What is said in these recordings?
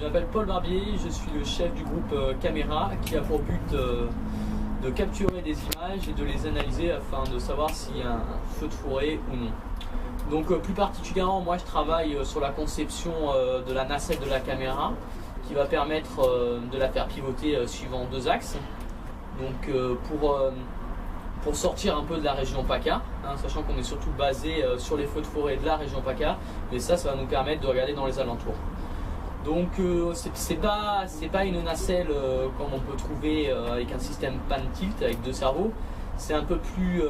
Je m'appelle Paul Barbier, je suis le chef du groupe Caméra qui a pour but de capturer des images et de les analyser afin de savoir s'il y a un feu de forêt ou non. Donc plus particulièrement, moi je travaille sur la conception de la nacelle de la caméra qui va permettre de la faire pivoter suivant deux axes. Donc pour sortir un peu de la région PACA, sachant qu'on est surtout basé sur les feux de forêt de la région PACA, mais ça va nous permettre de regarder dans les alentours. Donc c'est pas une nacelle comme on peut trouver avec un système pan tilt avec deux cerveaux. C'est un peu plus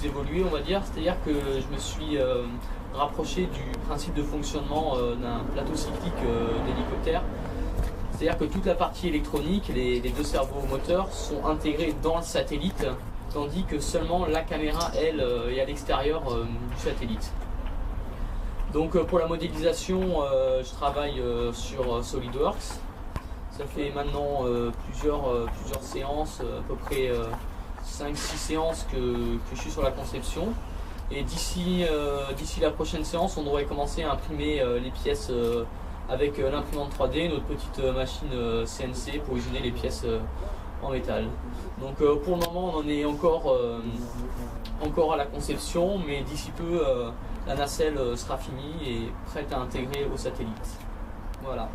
évolué, on va dire. C'est-à-dire que je me suis rapproché du principe de fonctionnement d'un plateau cyclique d'hélicoptère. C'est-à-dire que toute la partie électronique, les deux cerveaux moteurs sont intégrés dans le satellite, tandis que seulement la caméra, elle, est à l'extérieur du satellite. Donc pour la modélisation, je travaille sur SolidWorks. Ça fait maintenant plusieurs séances, à peu près 5-6 séances que je suis sur la conception. Et d'ici la prochaine séance, on devrait commencer à imprimer les pièces avec l'imprimante 3D, notre petite machine CNC pour usiner les pièces en métal. Donc pour le moment, on en est encore à la conception, mais d'ici peu, la nacelle sera finie et prête à intégrer au satellite. Voilà.